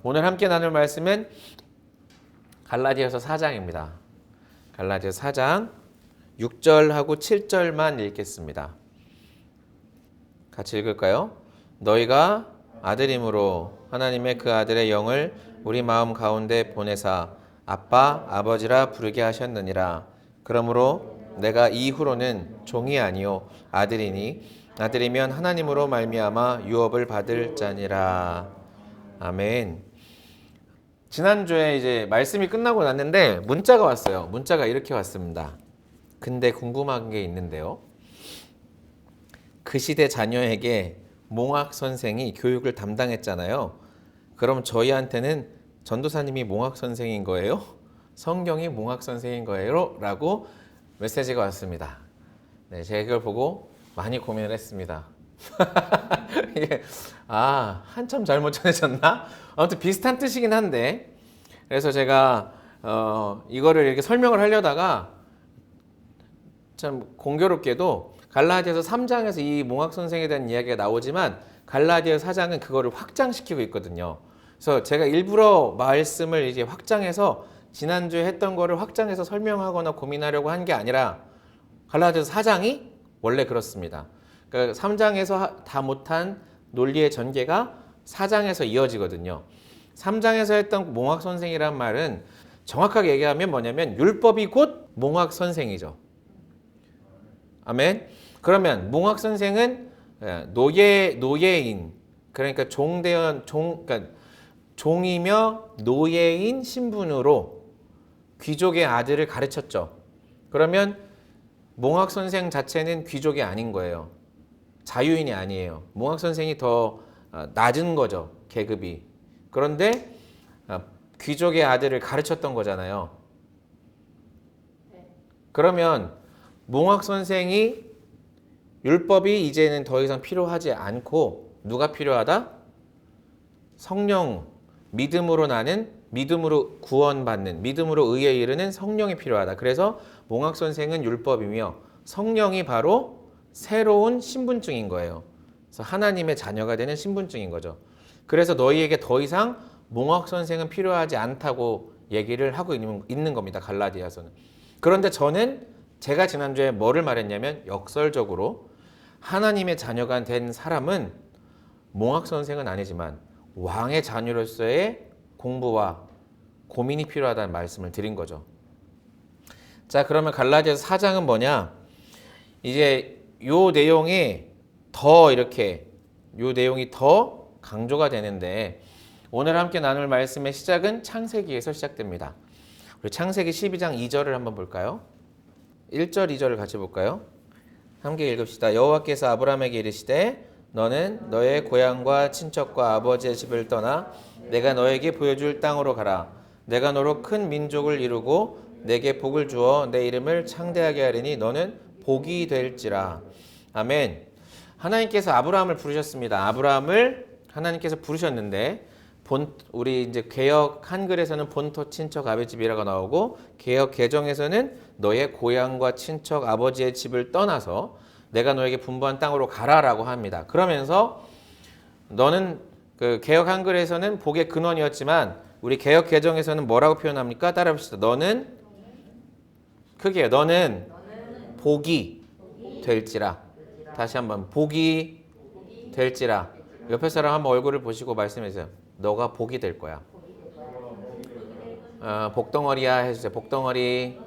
오늘 함께 나눌 말씀은 갈라디아서 4장입니다. 갈라디아서 4장 6절하고 7절만 읽겠습니다. 같이 읽을까요? 너희가 아들임으로 하나님의 그 아들의 영을 우리 마음 가운데 보내사 아빠, 아버지라 부르게 하셨느니라. 그러므로 내가 이후로는 종이 아니요 아들이니 아들이면 하나님으로 말미암아 유업을 받을 자니라. 아멘. 지난주에 이제 말씀이 끝나고 났는데 문자가 왔어요. 문자가 이렇게 왔습니다. 근데 궁금한 게 있는데요. 그 시대 자녀에게 몽학 선생이 교육을 담당했잖아요. 그럼 저희한테는 전도사님이 몽학 선생인 거예요? 성경이 몽학 선생인 거예요? 라고 메시지가 왔습니다. 네, 제가 이걸 보고 많이 고민을 했습니다. 이게 한참 잘못 전해졌나? 아무튼 비슷한 뜻이긴 한데, 그래서 제가 이거를 이렇게 설명을 하려다가 참 공교롭게도 갈라디아서 3장에서 이 몽학 선생에 대한 이야기가 나오지만 갈라디아서 4장은 그거를 확장시키고 있거든요. 그래서 제가 일부러 말씀을 이제 확장해서 지난주에 했던 거를 확장해서 설명하거나 고민하려고 한 게 아니라 갈라디아서 4장이 원래 그렇습니다. 그러니까 3장에서 다 못한 논리의 전개가 4장에서 이어지거든요. 3장에서 했던 몽학 선생이란 말은 정확하게 얘기하면 뭐냐면 율법이 곧 몽학 선생이죠. 아멘. 그러면 몽학 선생은 노예인, 그러니까 그러니까 종이며 노예인 신분으로 귀족의 아들을 가르쳤죠. 그러면 몽학 선생 자체는 귀족이 아닌 거예요. 자유인이 아니에요. 몽학 선생이 더 낮은 거죠, 계급이. 그런데 귀족의 아들을 가르쳤던 거잖아요. 그러면 몽학 선생이 율법이 이제는 더 이상 필요하지 않고 누가 필요하다? 성령, 믿음으로 나는, 믿음으로 구원받는, 믿음으로 의에 이르는 성령이 필요하다. 그래서 몽학 선생은 율법이며 성령이 바로 새로운 신분증인 거예요. 그래서 하나님의 자녀가 되는 신분증인 거죠. 그래서 너희에게 더 이상 몽학 선생은 필요하지 않다고 얘기를 하고 있는 겁니다. 갈라디아서는. 그런데 저는 제가 지난주에 뭐를 말했냐면 역설적으로 하나님의 자녀가 된 사람은 몽학 선생은 아니지만 왕의 자녀로서의 공부와 고민이 필요하다는 말씀을 드린 거죠. 자, 그러면 갈라디아서 4장은 뭐냐? 이제 요 내용이 더 강조가 되는데 오늘 함께 나눌 말씀의 시작은 창세기에서 시작됩니다. 우리 창세기 12장 2절을 한번 볼까요? 1절, 2절을 같이 볼까요? 함께 읽읍시다. 여호와께서 아브라함에게 이르시되 너는 너의 고향과 친척과 아버지의 집을 떠나 내가 너에게 보여줄 땅으로 가라. 내가 너로 큰 민족을 이루고 내게 복을 주어 내 이름을 창대하게 하리니 너는 복이 될지라. 아멘. 하나님께서 아브라함을 부르셨습니다. 아브라함을 하나님께서 부르셨는데 우리 이제 개역 한글에서는 본토 친척 아버지 집이라고 나오고 개역 개정에서는 너의 고향과 친척 아버지의 집을 떠나서 내가 너에게 분부한 땅으로 가라라고 합니다. 그러면서 너는 그 개역 한글에서는 복의 근원이었지만 우리 개역 개정에서는 뭐라고 표현합니까? 따라합시다. 너는 크게 너는 복이 될지라. 다시 한번 복이 될지라. 옆에 사람 한번 얼굴을 보시고 말씀해 주세요. 너가 복이 될 거야. 복덩어리야 해주세요. 복덩어리.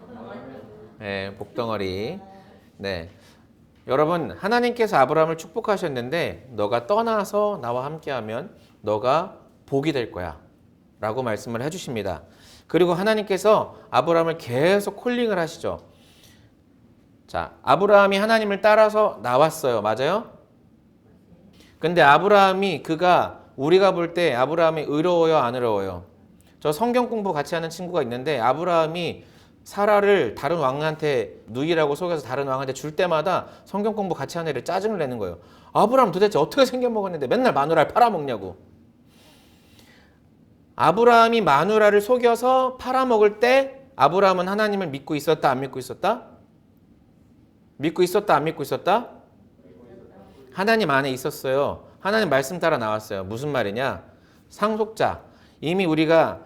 네, 복덩어리. 네. 여러분, 하나님께서 아브라함을 축복하셨는데 너가 떠나서 나와 함께하면 너가 복이 될 거야 라고 말씀을 해주십니다. 그리고 하나님께서 아브라함을 계속 콜링을 하시죠. 자, 아브라함이 하나님을 따라서 나왔어요. 맞아요? 근데 우리가 볼 때 아브라함이 의로워요, 안 의로워요? 저 성경 공부 같이 하는 친구가 있는데 아브라함이 사라를 다른 왕한테 누이라고 속여서 다른 왕한테 줄 때마다 성경 공부 같이 하는 애를 짜증을 내는 거예요. 아브라함 도대체 어떻게 생겨먹었는데 맨날 마누라를 팔아먹냐고. 아브라함이 마누라를 속여서 팔아먹을 때 아브라함은 하나님을 믿고 있었다, 안 믿고 있었다? 믿고 있었다, 안 믿고 있었다? 하나님 안에 있었어요. 하나님 말씀 따라 나왔어요. 무슨 말이냐? 상속자. 이미 우리가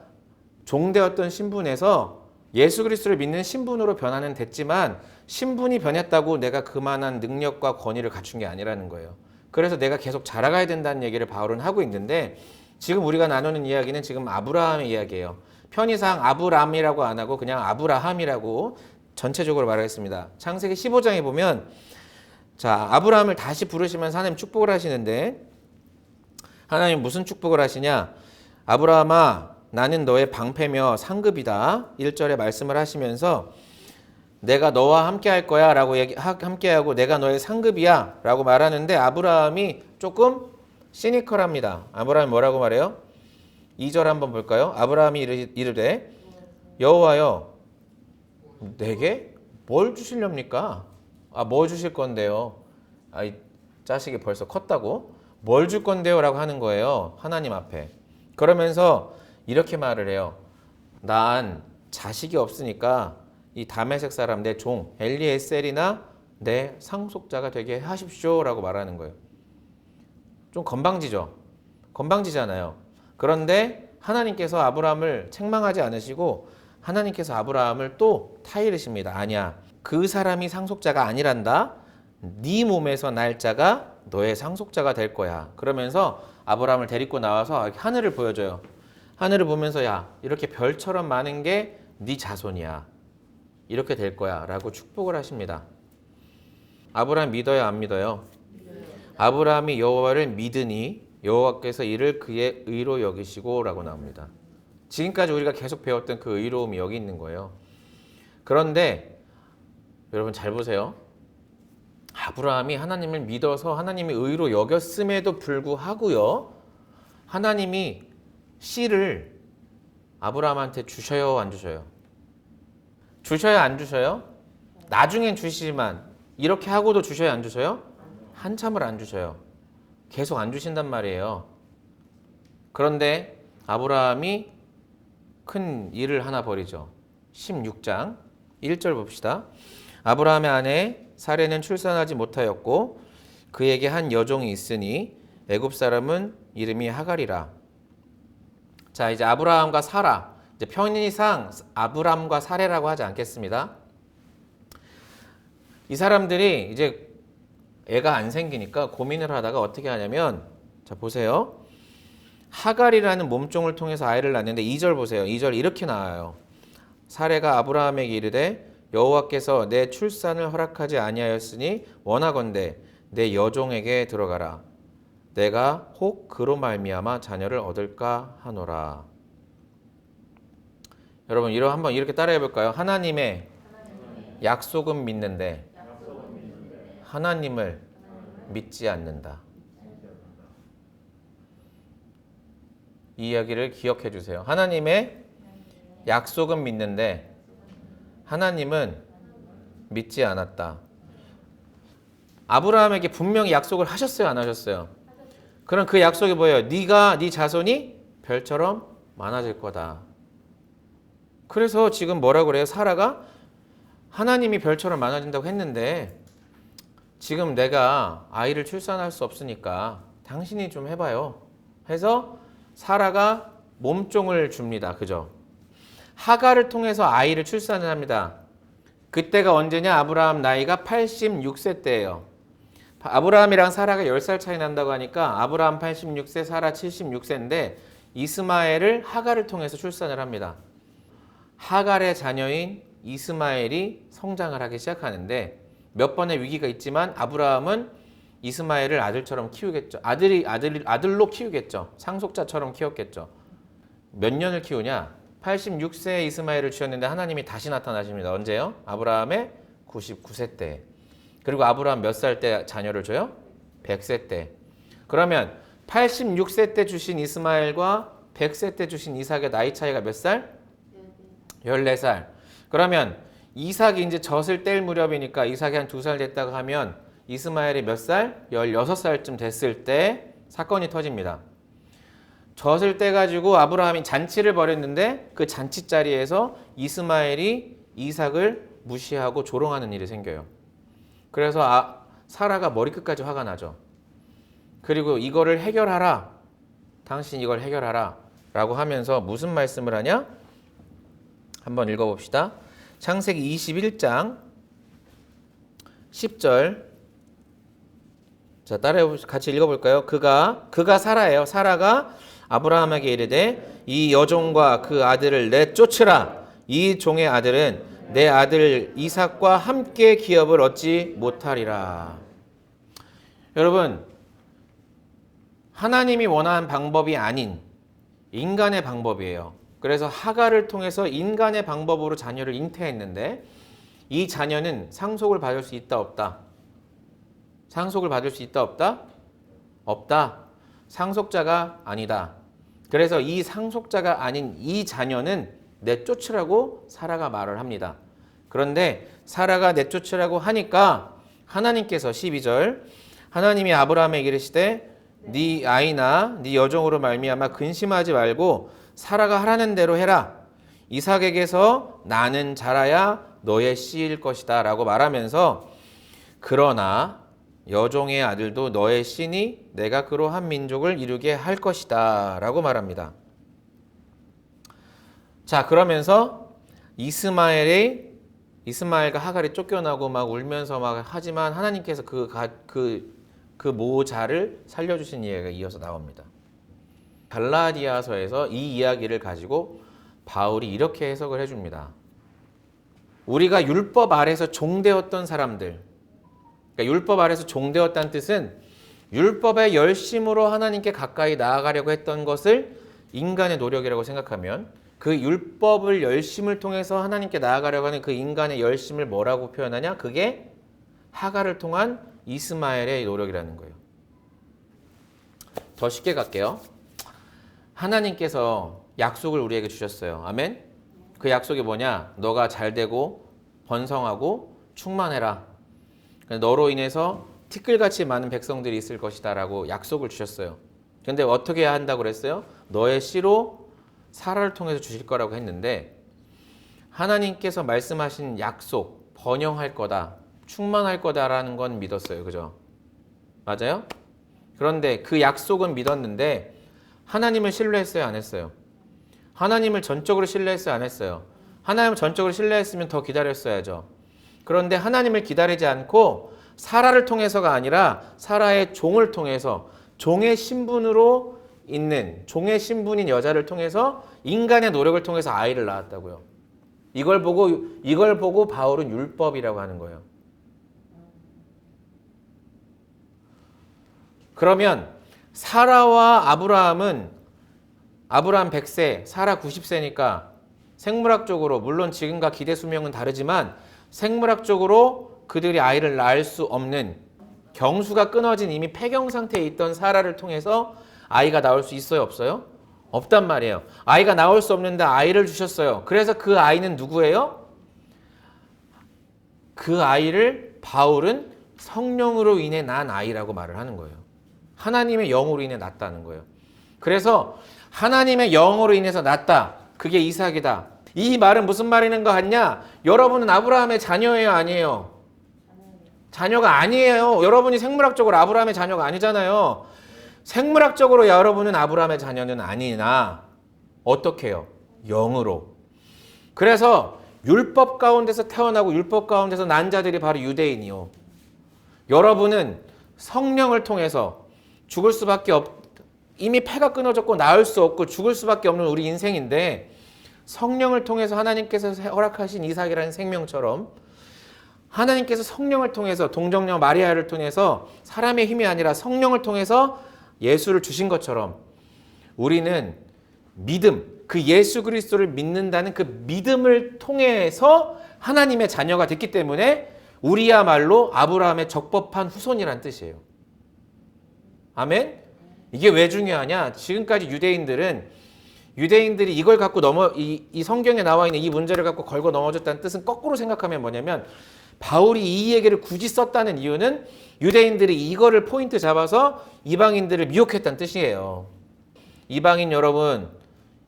종되었던 신분에서 예수 그리스도를 믿는 신분으로 변화는 됐지만 신분이 변했다고 내가 그만한 능력과 권위를 갖춘 게 아니라는 거예요. 그래서 내가 계속 자라가야 된다는 얘기를 바울은 하고 있는데 지금 우리가 나누는 이야기는 지금 아브라함의 이야기예요. 편의상 아브람이라고 안 하고 그냥 아브라함이라고 전체적으로 말하겠습니다. 창세기 15장에 보면 자, 아브라함을 다시 부르시면서 하나님 축복을 하시는데 하나님 무슨 축복을 하시냐? 아브라함아 나는 너의 방패며 상급이다. 1절에 말씀을 하시면서 내가 너와 함께 할 거야 라고 함께하고 내가 너의 상급이야 라고 말하는데 아브라함이 조금 시니컬합니다. 아브라함이 뭐라고 말해요? 2절 한번 볼까요? 아브라함이 이르되 여호와여 내게 뭘 주시렵니까? 뭐 주실 건데요? 이 자식이 벌써 컸다고? 뭘 줄 건데요? 라고 하는 거예요. 하나님 앞에. 그러면서 이렇게 말을 해요. 난 자식이 없으니까 이 다메섹 사람 내 종 엘리에셀이나 내 상속자가 되게 하십시오 라고 말하는 거예요. 좀 건방지죠? 건방지잖아요. 그런데 하나님께서 아브라함을 책망하지 않으시고 하나님께서 아브라함을 또 타이르십니다. 아니야. 그 사람이 상속자가 아니란다. 네 몸에서 날 자가 너의 상속자가 될 거야. 그러면서 아브라함을 데리고 나와서 하늘을 보여줘요. 하늘을 보면서 야 이렇게 별처럼 많은 게 네 자손이야. 이렇게 될 거야 라고 축복을 하십니다. 아브라함 믿어요 안 믿어요? 아브라함이 여호와를 믿으니 여호와께서 이를 그의 의로 여기시고 라고 나옵니다. 지금까지 우리가 계속 배웠던 그 의로움이 여기 있는 거예요. 그런데 여러분 잘 보세요. 아브라함이 하나님을 믿어서 하나님이 의로 여겼음에도 불구하고요. 하나님이 씨를 아브라함한테 주셔요 안 주셔요? 주셔요 안 주셔요? 나중엔 주시지만 이렇게 하고도 주셔요 안 주셔요? 한참을 안 주셔요. 계속 안 주신단 말이에요. 그런데 아브라함이 큰 일을 하나 벌이죠. 16장 1절 봅시다. 아브라함의 아내 사레는 출산하지 못하였고 그에게 한 여종이 있으니 애굽 사람은 이름이 하갈이라. 자, 이제 아브라함과 사라. 이제 편의상 아브람과 사레라고 하지 않겠습니다. 이 사람들이 이제 애가 안 생기니까 고민을 하다가 어떻게 하냐면 자 보세요. 하갈이라는 몸종을 통해서 아이를 낳는데 2절 보세요. 2절 이렇게 나와요. 사레가 아브라함에게 이르되 여호와께서 내 출산을 허락하지 아니하였으니 원하건대 내 여종에게 들어가라. 내가 혹 그로 말미암아 자녀를 얻을까 하노라. 여러분 한번 이렇게 따라해 볼까요? 하나님의 약속은 믿는데 하나님을 믿지 않는다. 이 이야기를 기억해 주세요. 하나님의 약속은 믿는데 하나님은 믿지 않았다. 아브라함에게 분명히 약속을 하셨어요, 안 하셨어요? 그럼 그 약속이 뭐예요? 네 자손이 별처럼 많아질 거다. 그래서 지금 뭐라고 그래요? 사라가 하나님이 별처럼 많아진다고 했는데 지금 내가 아이를 출산할 수 없으니까 당신이 좀 해봐요. 해서 사라가 몸종을 줍니다. 그죠? 하갈을 통해서 아이를 출산을 합니다. 그때가 언제냐? 아브라함 나이가 86세 때예요. 아브라함이랑 사라가 10살 차이 난다고 하니까 아브라함 86세, 사라 76세인데 이스마엘을 하갈을 통해서 출산을 합니다. 하갈의 자녀인 이스마엘이 성장을 하기 시작하는데 몇 번의 위기가 있지만 아브라함은 이스마엘을 아들처럼 키우겠죠. 아들로 키우겠죠. 상속자처럼 키웠겠죠. 몇 년을 키우냐? 86세에 이스마엘을 주셨는데 하나님이 다시 나타나십니다. 언제요? 아브라함의 99세 때. 그리고 아브라함 몇 살 때 자녀를 줘요? 100세 때. 그러면 86세 때 주신 이스마엘과 100세 때 주신 이삭의 나이 차이가 몇 살? 14살. 그러면 이삭이 이제 젖을 뗄 무렵이니까 이삭이 한 2살 됐다고 하면 이스마엘이 몇 살? 16살쯤 됐을 때 사건이 터집니다. 젖을 떼가지고 아브라함이 잔치를 벌였는데 그 잔치 자리에서 이스마엘이 이삭을 무시하고 조롱하는 일이 생겨요. 그래서 사라가 머리끝까지 화가 나죠. 그리고 이거를 해결하라. 당신 이걸 해결하라. 라고 하면서 무슨 말씀을 하냐? 한번 읽어봅시다. 창세기 21장 10절. 자, 같이 읽어볼까요? 그가 사라예요. 사라가 아브라함에게 이르되 이 여종과 그 아들을 내쫓으라. 이 종의 아들은 내 아들 이삭과 함께 기업을 얻지 못하리라. 여러분, 하나님이 원하는 방법이 아닌 인간의 방법이에요. 그래서 하갈을 통해서 인간의 방법으로 자녀를 잉태했는데 이 자녀는 상속을 받을 수 있다 없다? 상속을 받을 수 있다 없다? 없다. 상속자가 아니다. 그래서 이 상속자가 아닌 이 자녀는 내쫓으라고 사라가 말을 합니다. 그런데 사라가 내쫓으라고 하니까 하나님께서 12절 하나님이 아브라함에게 이르시되 네 아이나 네 여종으로 말미암아 근심하지 말고 사라가 하라는 대로 해라. 이삭에게서 나는 자라야 너의 씨일 것이다 라고 말하면서 그러나 여종의 아들도 너의 씨니 내가 그로 한 민족을 이루게 할 것이다 라고 말합니다. 자, 그러면서 이스마엘과 하갈이 쫓겨나고 막 울면서 막 하지만 하나님께서 그 모자를 살려주신 이야기가 이어서 나옵니다. 갈라디아서에서 이 이야기를 가지고 바울이 이렇게 해석을 해줍니다. 우리가 율법 아래서 종되었던 사람들, 그러니까 율법 아래서 종되었다는 뜻은 율법의 열심으로 하나님께 가까이 나아가려고 했던 것을 인간의 노력이라고 생각하면 그 율법을 열심을 통해서 하나님께 나아가려고 하는 그 인간의 열심을 뭐라고 표현하냐? 그게 하갈을 통한 이스마엘의 노력이라는 거예요. 더 쉽게 갈게요. 하나님께서 약속을 우리에게 주셨어요. 아멘? 그 약속이 뭐냐? 너가 잘되고 번성하고 충만해라. 너로 인해서 티끌같이 많은 백성들이 있을 것이다 라고 약속을 주셨어요. 근데 어떻게 해야 한다고 그랬어요? 너의 씨로 사라를 통해서 주실 거라고 했는데 하나님께서 말씀하신 약속, 번영할 거다, 충만할 거다라는 건 믿었어요. 그죠? 맞아요? 그런데 그 약속은 믿었는데 하나님을 신뢰했어요? 안 했어요? 하나님을 전적으로 신뢰했어요? 안 했어요? 하나님을 전적으로 신뢰했으면 더 기다렸어야죠. 그런데 하나님을 기다리지 않고 사라를 통해서가 아니라 사라의 종을 통해서 종의 신분으로 있는 종의 신분인 여자를 통해서 인간의 노력을 통해서 아이를 낳았다고요. 이걸 보고 바울은 율법이라고 하는 거예요. 그러면 사라와 아브라함은 아브라함 100세, 사라 90세니까 생물학적으로 물론 지금과 기대 수명은 다르지만 생물학적으로 그들이 아이를 낳을 수 없는 경수가 끊어진 이미 폐경 상태에 있던 사라를 통해서 아이가 나올 수 있어요? 없어요? 없단 말이에요. 아이가 나올 수 없는데 아이를 주셨어요. 그래서 그 아이는 누구예요? 그 아이를 바울은 성령으로 인해 난 아이라고 말을 하는 거예요. 하나님의 영으로 인해 낳았다는 거예요. 그래서 하나님의 영으로 인해서 낳았다. 그게 이삭이다. 이 말은 무슨 말이는 거 같냐? 여러분은 아브라함의 자녀예요? 아니에요? 자녀가 아니에요. 여러분이 생물학적으로 아브라함의 자녀가 아니잖아요. 생물학적으로 여러분은 아브라함의 자녀는 아니나 어떻게 해요? 영으로. 그래서 율법 가운데서 태어나고 율법 가운데서 난 자들이 바로 유대인이요. 여러분은 성령을 통해서 죽을 수밖에 이미 폐가 끊어졌고 나을 수 없고 죽을 수밖에 없는 우리 인생인데 성령을 통해서 하나님께서 허락하신 이삭이라는 생명처럼 하나님께서 성령을 통해서 동정녀 마리아를 통해서 사람의 힘이 아니라 성령을 통해서 예수를 주신 것처럼 우리는 믿음, 그 예수 그리스도를 믿는다는 그 믿음을 통해서 하나님의 자녀가 됐기 때문에 우리야말로 아브라함의 적법한 후손이란 뜻이에요. 아멘? 이게 왜 중요하냐? 지금까지 유대인들이 이걸 갖고 이 성경에 나와 있는 이 문제를 갖고 걸고 넘어졌다는 뜻은 거꾸로 생각하면 뭐냐면 바울이 이 얘기를 굳이 썼다는 이유는 유대인들이 이거를 포인트 잡아서 이방인들을 미혹했다는 뜻이에요. 이방인 여러분,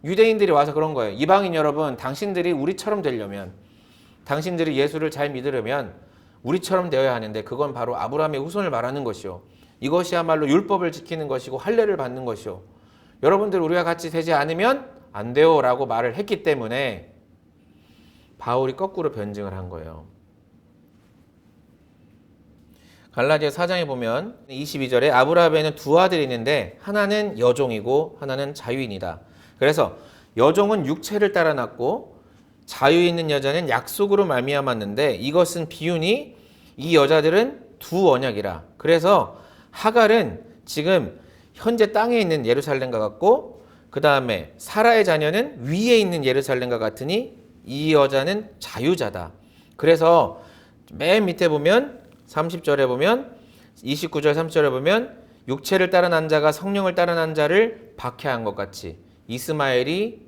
유대인들이 와서 그런 거예요. 이방인 여러분, 당신들이 우리처럼 되려면, 당신들이 예수를 잘 믿으려면 우리처럼 되어야 하는데 그건 바로 아브라함의 후손을 말하는 것이요. 이것이야말로 율법을 지키는 것이고 할례를 받는 것이요. 여러분들 우리가 같이 되지 않으면 안 돼요 라고 말을 했기 때문에 바울이 거꾸로 변증을 한 거예요. 갈라디아 4장에 보면 22절에 아브라함에는 두 아들이 있는데 하나는 여종이고 하나는 자유인이다. 그래서 여종은 육체를 따라 낳고 자유 있는 여자는 약속으로 말미암았는데 이것은 비유니 이 여자들은 두 언약이라. 그래서 하갈은 지금 현재 땅에 있는 예루살렘과 같고 그 다음에 사라의 자녀는 위에 있는 예루살렘과 같으니 이 여자는 자유자다. 그래서 맨 밑에 보면 30절에 보면 29절 30절에 보면 육체를 따른 한 자가 성령을 따른 한 자를 박해한 것 같이 이스마엘이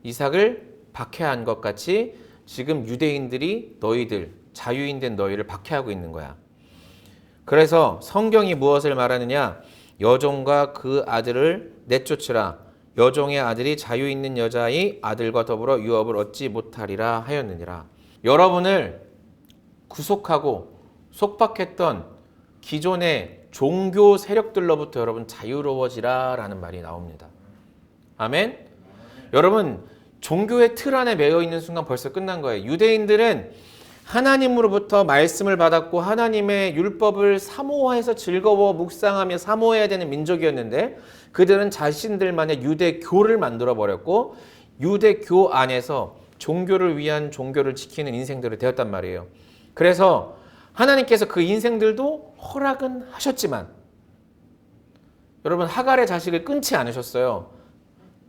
이삭을 박해한 것 같이 지금 유대인들이 너희들 자유인 된 너희를 박해하고 있는 거야. 그래서 성경이 무엇을 말하느냐? 여종과 그 아들을 내쫓으라. 여종의 아들이 자유 있는 여자의 아들과 더불어 유업을 얻지 못하리라 하였느니라. 여러분을 구속하고 속박했던 기존의 종교 세력들로부터 여러분 자유로워지라 라는 말이 나옵니다. 아멘? 여러분 종교의 틀 안에 매여 있는 순간 벌써 끝난 거예요. 유대인들은 하나님으로부터 말씀을 받았고 하나님의 율법을 사모해서 즐거워 묵상하며 사모해야 되는 민족이었는데 그들은 자신들만의 유대교를 만들어 버렸고 유대교 안에서 종교를 위한 종교를 지키는 인생들이 되었단 말이에요. 그래서 하나님께서 그 인생들도 허락은 하셨지만 여러분 하갈의 자식을 끊지 않으셨어요.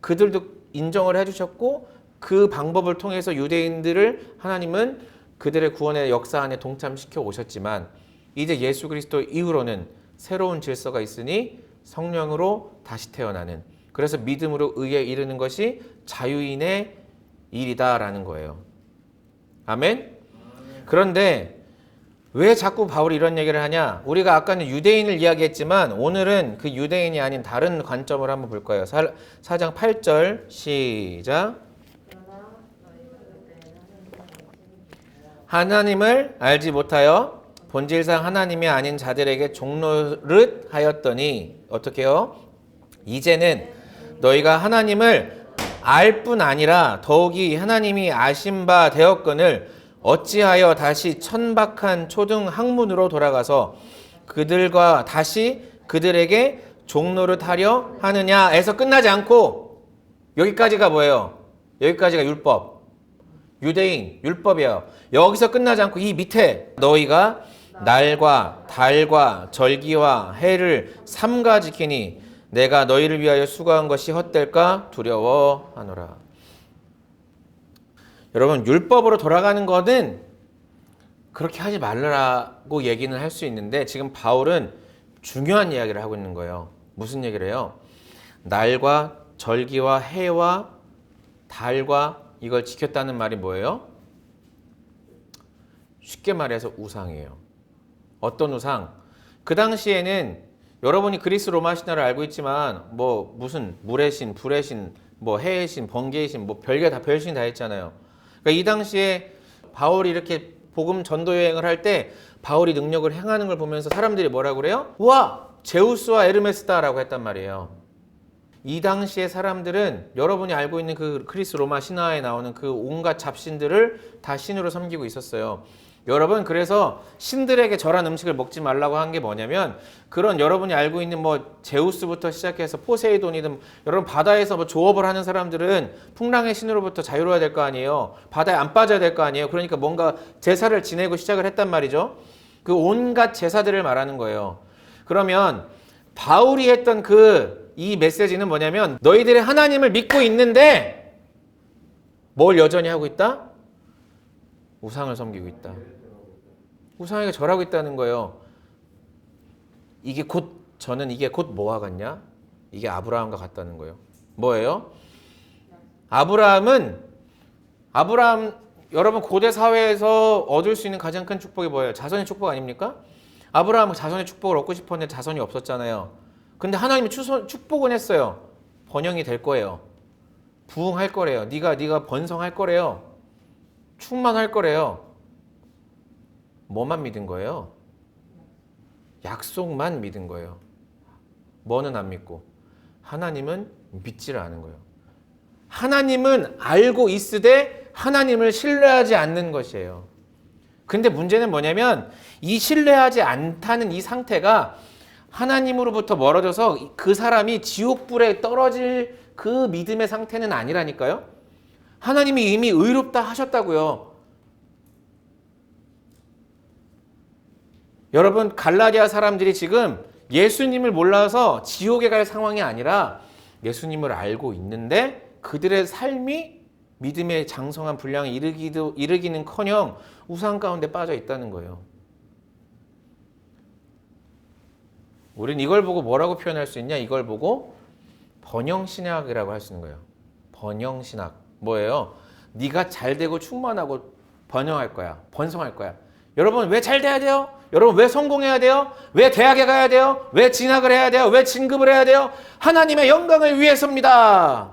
그들도 인정을 해주셨고 그 방법을 통해서 유대인들을 하나님은 그들의 구원의 역사 안에 동참시켜 오셨지만 이제 예수 그리스도 이후로는 새로운 질서가 있으니 성령으로 다시 태어나는, 그래서 믿음으로 의에 이르는 것이 자유인의 일이다라는 거예요. 아멘? 그런데 왜 자꾸 바울이 이런 얘기를 하냐? 우리가 아까는 유대인을 이야기했지만 오늘은 그 유대인이 아닌 다른 관점을 한번 볼 거예요. 4장 8절 시작. 하나님을 알지 못하여 본질상 하나님이 아닌 자들에게 종노릇 하였더니 어떻게 해요? 이제는 너희가 하나님을 알 뿐 아니라 더욱이 하나님이 아신 바 되었거늘 어찌하여 다시 천박한 초등 학문으로 돌아가서 그들과 다시 그들에게 종노릇 하려 하느냐에서 끝나지 않고 여기까지가 뭐예요? 여기까지가 율법. 유대인 율법이에요. 여기서 끝나지 않고 이 밑에 너희가 날과 달과 절기와 해를 삼가 지키니 내가 너희를 위하여 수고한 것이 헛될까 두려워하노라. 여러분 율법으로 돌아가는 것은 그렇게 하지 말라고 얘기는 할 수 있는데 지금 바울은 중요한 이야기를 하고 있는 거예요. 무슨 얘기를 해요? 날과 절기와 해와 달과 이걸 지켰다는 말이 뭐예요? 쉽게 말해서 우상이에요. 어떤 우상? 그 당시에는 여러분이 그리스 로마 신화를 알고 있지만 뭐 무슨 물의 신, 불의 신, 뭐 해의 신, 번개의 신, 뭐 별게 다 별신이 다 있잖아요. 그러니까 이 당시에 바울이 이렇게 복음 전도 여행을 할 때 바울이 능력을 행하는 걸 보면서 사람들이 뭐라고 그래요? 우와! 제우스와 에르메스다라고 했단 말이에요. 이 당시의 사람들은 여러분이 알고 있는 그 그리스 로마 신화에 나오는 그 온갖 잡신들을 다 신으로 섬기고 있었어요. 여러분 그래서 신들에게 절한 음식을 먹지 말라고 한 게 뭐냐면 그런 여러분이 알고 있는 뭐 제우스부터 시작해서 포세이돈이든 여러분 바다에서 뭐 조업을 하는 사람들은 풍랑의 신으로부터 자유로워야 될 거 아니에요. 바다에 안 빠져야 될 거 아니에요. 그러니까 뭔가 제사를 지내고 시작을 했단 말이죠. 그 온갖 제사들을 말하는 거예요. 그러면 바울이 했던 이 메시지는 뭐냐면 너희들의 하나님을 믿고 있는데 뭘 여전히 하고 있다? 우상을 섬기고 있다. 우상에게 절하고 있다는 거예요. 이게 곧 뭐와 같냐? 이게 아브라함과 같다는 거예요. 뭐예요? 아브라함 여러분 고대 사회에서 얻을 수 있는 가장 큰 축복이 뭐예요? 자손의 축복 아닙니까? 아브라함은 자손의 축복을 얻고 싶었는데 자손이 없었잖아요. 근데 하나님이 축복은 했어요. 번영이 될 거예요. 부흥할 거래요. 네가 번성할 거래요. 충만할 거래요. 뭐만 믿은 거예요? 약속만 믿은 거예요. 뭐는 안 믿고. 하나님은 믿지를 않은 거예요. 하나님은 알고 있으되 하나님을 신뢰하지 않는 것이에요. 근데 문제는 뭐냐면 이 신뢰하지 않다는 이 상태가 하나님으로부터 멀어져서 그 사람이 지옥불에 떨어질 그 믿음의 상태는 아니라니까요. 하나님이 이미 의롭다 하셨다고요. 여러분, 갈라디아 사람들이 지금 예수님을 몰라서 지옥에 갈 상황이 아니라 예수님을 알고 있는데 그들의 삶이 믿음의 장성한 분량에 이르기는커녕 우상 가운데 빠져 있다는 거예요. 우리는 이걸 보고 뭐라고 표현할 수 있냐? 이걸 보고 번영신학이라고 할 수 있는 거예요. 번영신학. 뭐예요? 네가 잘되고 충만하고 번영할 거야. 번성할 거야. 여러분 왜 잘 돼야 돼요? 여러분 왜 성공해야 돼요? 왜 대학에 가야 돼요? 왜 진학을 해야 돼요? 왜 진급을 해야 돼요? 하나님의 영광을 위해서입니다.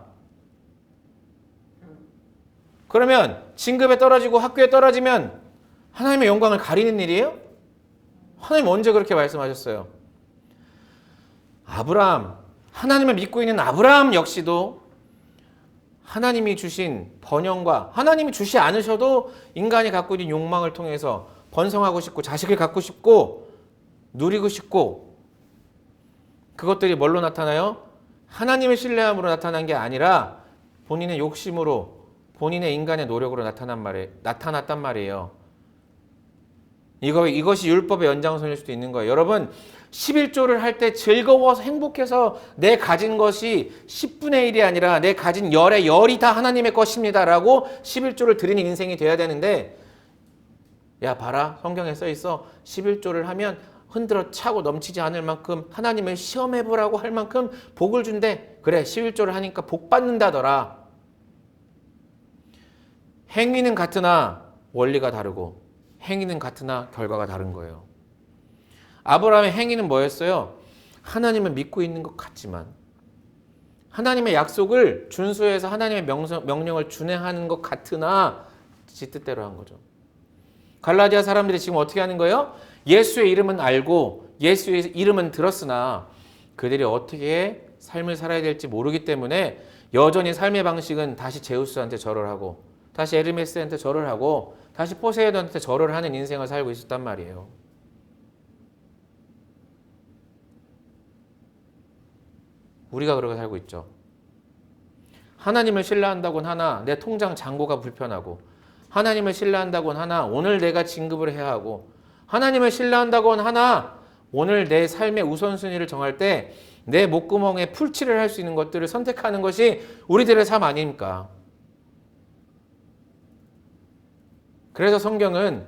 그러면 진급에 떨어지고 학교에 떨어지면 하나님의 영광을 가리는 일이에요? 하나님 언제 그렇게 말씀하셨어요? 아브라함, 하나님을 믿고 있는 아브라함 역시도 하나님이 주신 번영과 하나님이 주시 않으셔도 인간이 갖고 있는 욕망을 통해서 번성하고 싶고 자식을 갖고 싶고 누리고 싶고 그것들이 뭘로 나타나요? 하나님의 신뢰함으로 나타난 게 아니라 본인의 욕심으로 본인의 인간의 노력으로 나타났단 말이에요. 이것이 율법의 연장선일 수도 있는 거예요. 여러분 11조를 할 때 즐거워서 행복해서 내 가진 것이 10분의 1이 아니라 내 가진 열의 열이 다 하나님의 것입니다 라고 11조를 드리는 인생이 돼야 되는데 야 봐라 성경에 써있어 11조를 하면 흔들어 차고 넘치지 않을 만큼 하나님을 시험해보라고 할 만큼 복을 준대. 그래 11조를 하니까 복 받는다더라. 행위는 같으나 원리가 다르고 행위는 같으나 결과가 다른 거예요. 아브라함의 행위는 뭐였어요? 하나님을 믿고 있는 것 같지만 하나님의 약속을 준수해서 하나님의 명령을 준행하는 것 같으나 지 뜻대로 한 거죠. 갈라디아 사람들이 지금 어떻게 하는 거예요? 예수의 이름은 알고 예수의 이름은 들었으나 그들이 어떻게 삶을 살아야 될지 모르기 때문에 여전히 삶의 방식은 다시 제우스한테 절을 하고 다시 에르메스한테 절을 하고 다시 포세이돈한테 절을 하는 인생을 살고 있었단 말이에요. 우리가 그렇게 살고 있죠. 하나님을 신뢰한다고는 하나 내 통장 잔고가 불편하고 하나님을 신뢰한다고는 하나 오늘 내가 진급을 해야 하고 하나님을 신뢰한다고는 하나 오늘 내 삶의 우선순위를 정할 때 내 목구멍에 풀칠을 할 수 있는 것들을 선택하는 것이 우리들의 삶 아닙니까? 그래서 성경은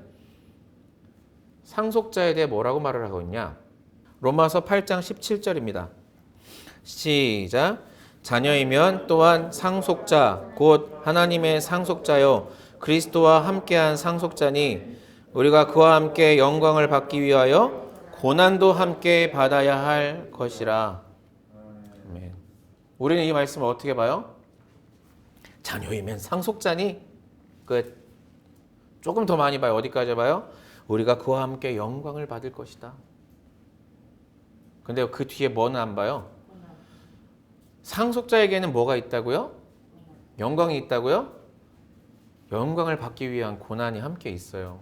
상속자에 대해 뭐라고 말을 하고 있냐? 로마서 8장 17절입니다. 시작. 자녀이면 또한 상속자 곧 하나님의 상속자요 그리스도와 함께한 상속자니 우리가 그와 함께 영광을 받기 위하여 고난도 함께 받아야 할 것이라. 아멘. 우리는 이 말씀을 어떻게 봐요? 자녀이면 상속자니 끝. 조금 더 많이 봐요. 어디까지 봐요? 우리가 그와 함께 영광을 받을 것이다. 근데 그 뒤에 뭐는 안 봐요? 상속자에게는 뭐가 있다고요? 영광이 있다고요? 영광을 받기 위한 고난이 함께 있어요.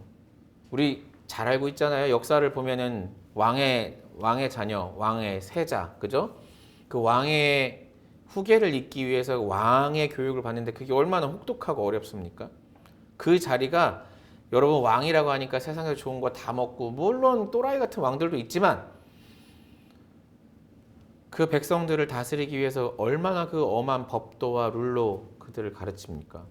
우리 잘 알고 있잖아요. 역사를 보면은 왕의 자녀, 왕의 세자, 그죠? 그 왕의 후계를 잇기 위해서 왕의 교육을 받는데 그게 얼마나 혹독하고 어렵습니까? 그 자리가 여러분 왕이라고 하니까 세상에서 좋은 거 다 먹고 물론 또라이 같은 왕들도 있지만 그 백성들을 다스리기 위해서 얼마나 그 엄한 법도와 룰로 그들을 가르칩니까?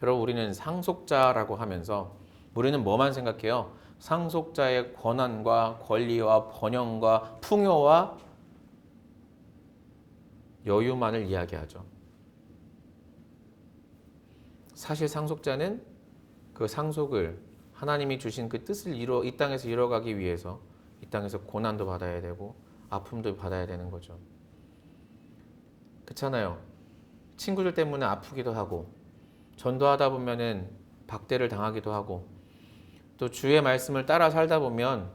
여러분 우리는 상속자라고 하면서 우리는 뭐만 생각해요? 상속자의 권한과 권리와 번영과 풍요와 여유만을 이야기하죠. 사실 상속자는 그 상속을 하나님이 주신 그 뜻을 이 땅에서 이뤄가기 위해서 이 땅에서 고난도 받아야 되고 아픔도 받아야 되는 거죠. 그렇잖아요. 친구들 때문에 아프기도 하고 전도하다 보면은 박대를 당하기도 하고 또 주의 말씀을 따라 살다 보면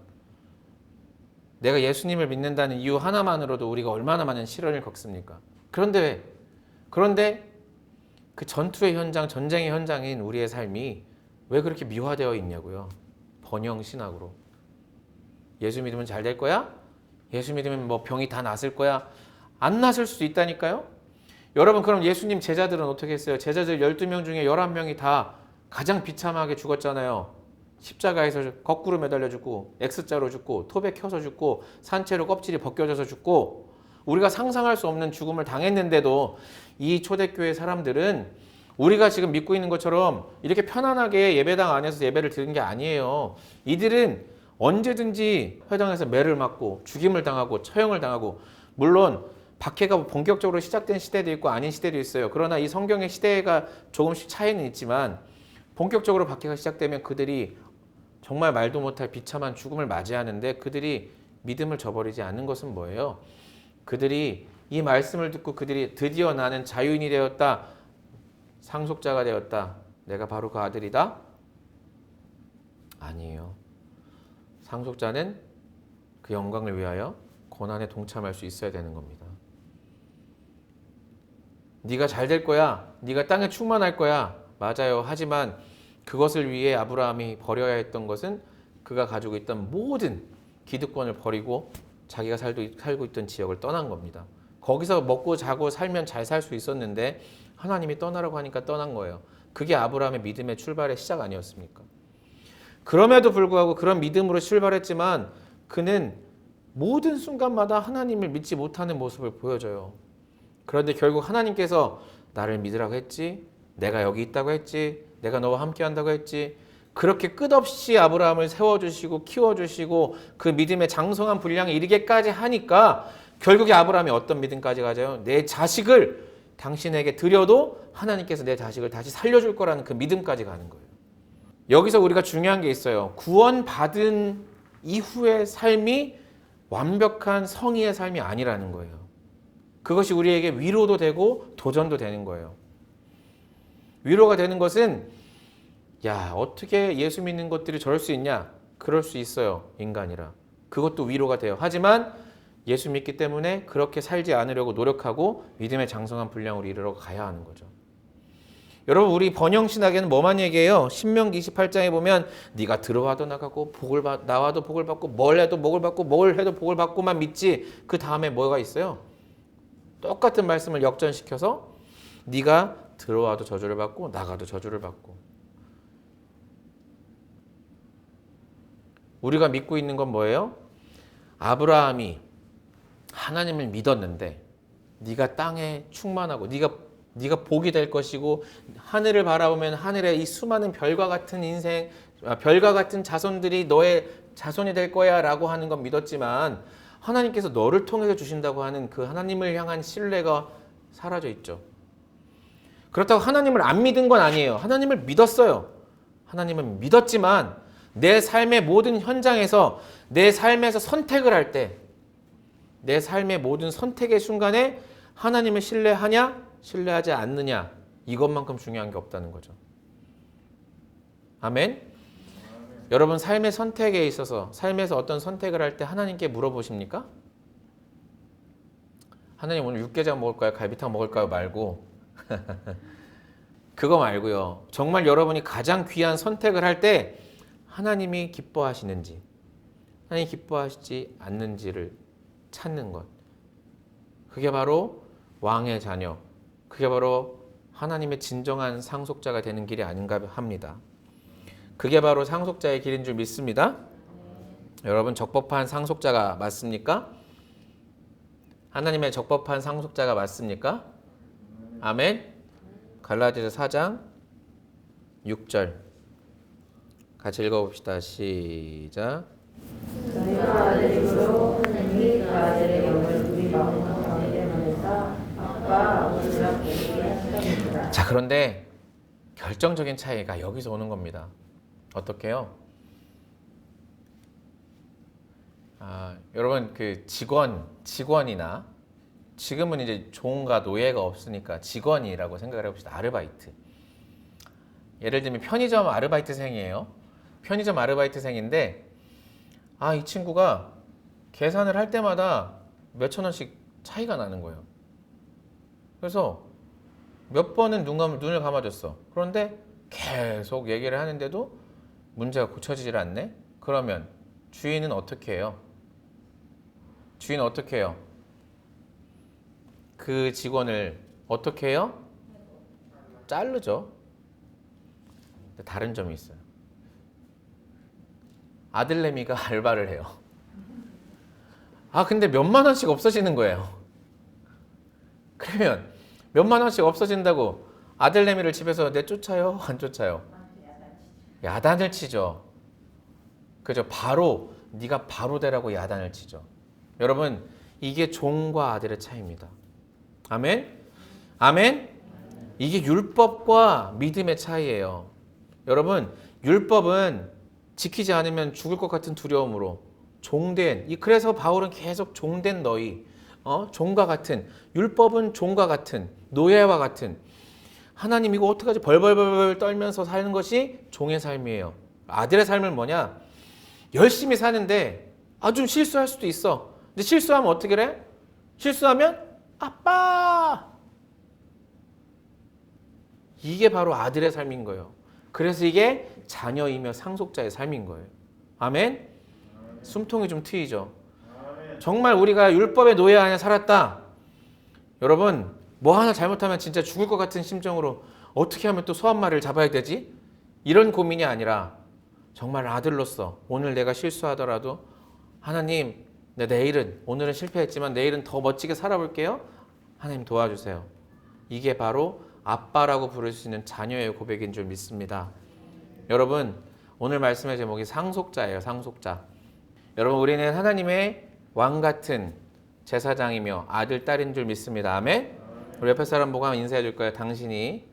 내가 예수님을 믿는다는 이유 하나만으로도 우리가 얼마나 많은 시련을 겪습니까? 그런데 그 전투의 현장, 전쟁의 현장인 우리의 삶이 왜 그렇게 미화되어 있냐고요. 번영신학으로. 예수 믿으면 잘 될 거야? 예수 믿으면 뭐 병이 다 낫을 거야? 안 낫을 수도 있다니까요. 여러분, 그럼 예수님 제자들은 어떻게 했어요? 제자들 12명 중에 11명이 다 가장 비참하게 죽었잖아요. 십자가에서 거꾸로 매달려 죽고, X자로 죽고, 톱에 켜서 죽고, 산채로 껍질이 벗겨져서 죽고, 우리가 상상할 수 없는 죽음을 당했는데도 이 초대교회 사람들은 우리가 지금 믿고 있는 것처럼 이렇게 편안하게 예배당 안에서 예배를 드리는 게 아니에요. 이들은 언제든지 회당에서 매를 맞고 죽임을 당하고 처형을 당하고, 물론 박해가 본격적으로 시작된 시대도 있고 아닌 시대도 있어요. 그러나 이 성경의 시대가 조금씩 차이는 있지만 본격적으로 박해가 시작되면 그들이 정말 말도 못할 비참한 죽음을 맞이하는데, 그들이 믿음을 저버리지 않는 것은 뭐예요? 그들이 이 말씀을 듣고 그들이 드디어 나는 자유인이 되었다, 상속자가 되었다, 내가 바로 그 아들이다? 아니에요. 상속자는 그 영광을 위하여 고난에 동참할 수 있어야 되는 겁니다. 네가 잘 될 거야, 네가 땅에 충만할 거야, 맞아요. 하지만 그것을 위해 아브라함이 버려야 했던 것은 그가 가지고 있던 모든 기득권을 버리고 자기가 살고 있던 지역을 떠난 겁니다. 거기서 먹고 자고 살면 잘 살 수 있었는데 하나님이 떠나라고 하니까 떠난 거예요. 그게 아브라함의 믿음의 출발의 시작 아니었습니까? 그럼에도 불구하고 그런 믿음으로 출발했지만 그는 모든 순간마다 하나님을 믿지 못하는 모습을 보여줘요. 그런데 결국 하나님께서 나를 믿으라고 했지, 내가 여기 있다고 했지, 내가 너와 함께 한다고 했지, 그렇게 끝없이 아브라함을 세워주시고 키워주시고 그 믿음의 장성한 분량에 이르게까지 하니까 결국에 아브라함이 어떤 믿음까지 가져요? 내 자식을 당신에게 드려도 하나님께서 내 자식을 다시 살려줄 거라는 그 믿음까지 가는 거예요. 여기서 우리가 중요한 게 있어요. 구원받은 이후의 삶이 완벽한 성의의 삶이 아니라는 거예요. 그것이 우리에게 위로도 되고 도전도 되는 거예요. 위로가 되는 것은, 야, 어떻게 예수 믿는 것들이 저럴 수 있냐? 그럴 수 있어요, 인간이라. 그것도 위로가 돼요. 하지만 예수 믿기 때문에 그렇게 살지 않으려고 노력하고 믿음의 장성한 분량으로 이르러 가야 하는 거죠. 여러분, 우리 번영신학에는 뭐만 얘기해요? 신명기 28장에 보면 네가 들어와도 나가고 나와도 복을 받고 뭘 해도 복을 받고 뭘 해도 복을 받고만 믿지. 그 다음에 뭐가 있어요? 똑같은 말씀을 역전시켜서 네가 들어와도 저주를 받고 나가도 저주를 받고. 우리가 믿고 있는 건 뭐예요? 아브라함이 하나님을 믿었는데 네가 땅에 충만하고 네가 복이 될 것이고 하늘을 바라보면 하늘에 이 수많은 별과 같은 인생, 별과 같은 자손들이 너의 자손이 될 거야 라고 하는 건 믿었지만 하나님께서 너를 통해서 주신다고 하는 그 하나님을 향한 신뢰가 사라져 있죠. 그렇다고 하나님을 안 믿은 건 아니에요. 하나님을 믿었어요. 하나님을 믿었지만 내 삶의 모든 현장에서, 내 삶에서 선택을 할 때, 내 삶의 모든 선택의 순간에 하나님을 신뢰하냐, 신뢰하지 않느냐, 이것만큼 중요한 게 없다는 거죠. 아멘? 여러분, 삶의 선택에 있어서, 삶에서 어떤 선택을 할 때 하나님께 물어보십니까? 하나님, 오늘 육개장 먹을까요? 갈비탕 먹을까요? 말고 그거 말고요. 정말 여러분이 가장 귀한 선택을 할 때 하나님이 기뻐하시는지, 하나님이 기뻐하시지 않는지를 찾는 것. 그게 바로 왕의 자녀, 그게 바로 하나님의 진정한 상속자가 되는 길이 아닌가 합니다. 그게 바로 상속자의 길인 줄 믿습니다. 여러분, 적법한 상속자가 맞습니까? 하나님의 적법한 상속자가 맞습니까? 아멘. 갈라디아서 4장 6절 같이 읽어봅시다. 시작. 너희가 아들이므로 하나님이 그 아들의 영을 우리 마음 가운데 보내사 아빠 아버지라 부르게 하셨습니다. 자, 그런데 결정적인 차이가 여기서 오는 겁니다. 어떻게요? 여러분, 그 직원이나 지금은 이제 종과 노예가 없으니까 직원이라고 생각을 해봅시다. 아르바이트. 예를 들면 편의점 아르바이트생이에요. 편의점 아르바이트생인데 이 친구가 계산을 할 때마다 몇천 원씩 차이가 나는 거예요. 그래서 몇 번은 눈을 감아줬어. 그런데 계속 얘기를 하는데도 문제가 고쳐지질 않네? 그러면 주인은 어떻게 해요? 주인은 어떻게 해요? 그 직원을 어떻게 해요? 자르죠. 근데 다른 점이 있어요. 아들내미가 알바를 해요. 근데 몇만 원씩 없어지는 거예요. 그러면 몇만 원씩 없어진다고 아들내미를 집에서 내쫓아요? 안 쫓아요? 야단을 치죠. 그죠? 바로 네가 바로 되라고 야단을 치죠. 여러분, 이게 종과 아들의 차이입니다. 아멘? 아멘? 이게 율법과 믿음의 차이예요. 여러분, 율법은 지키지 않으면 죽을 것 같은 두려움으로 그래서 바울은 계속 종된 너희, 종과 같은, 율법은 종과 같은, 노예와 같은, 하나님 이거 어떡하지? 벌벌벌 떨면서 사는 것이 종의 삶이에요. 아들의 삶은 뭐냐? 열심히 사는데 좀 실수할 수도 있어. 근데 실수하면 어떻게 해? 실수하면 아빠! 이게 바로 아들의 삶인 거예요. 그래서 이게 자녀이며 상속자의 삶인 거예요. 아멘? 숨통이 좀 트이죠. 정말 우리가 율법의 노예 안에 살았다. 여러분, 뭐 하나 잘못하면 진짜 죽을 것 같은 심정으로 어떻게 하면 또 소 한 마리를 잡아야 되지? 이런 고민이 아니라 정말 아들로서 오늘 내가 실수하더라도 하나님, 오늘은 실패했지만 내일은 더 멋지게 살아볼게요. 하나님 도와주세요. 이게 바로 아빠라고 부를 수 있는 자녀의 고백인 줄 믿습니다. 여러분, 오늘 말씀의 제목이 상속자예요. 상속자. 여러분, 우리는 하나님의 왕 같은 제사장이며 아들, 딸인 줄 믿습니다. 아멘? 우리 옆에 사람 보고 인사해 줄 거예요. 당신이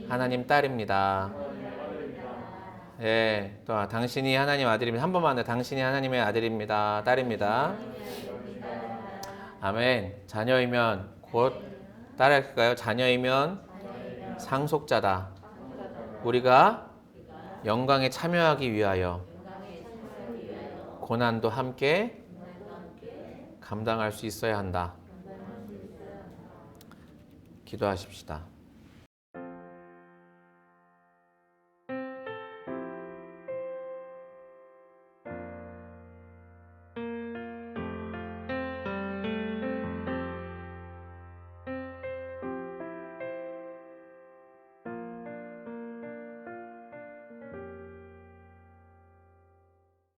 하나님 딸입니다. 예, 또 당신이 하나님 아들입니다. 한 번만 더. 당신이 하나님의 아들입니다. 딸입니다. 아멘. 자녀이면 곧 따라할까요? 자녀이면 상속자다. 우리가 영광에 참여하기 위하여 고난도 함께 감당할 수 있어야 한다. 기도하십시다.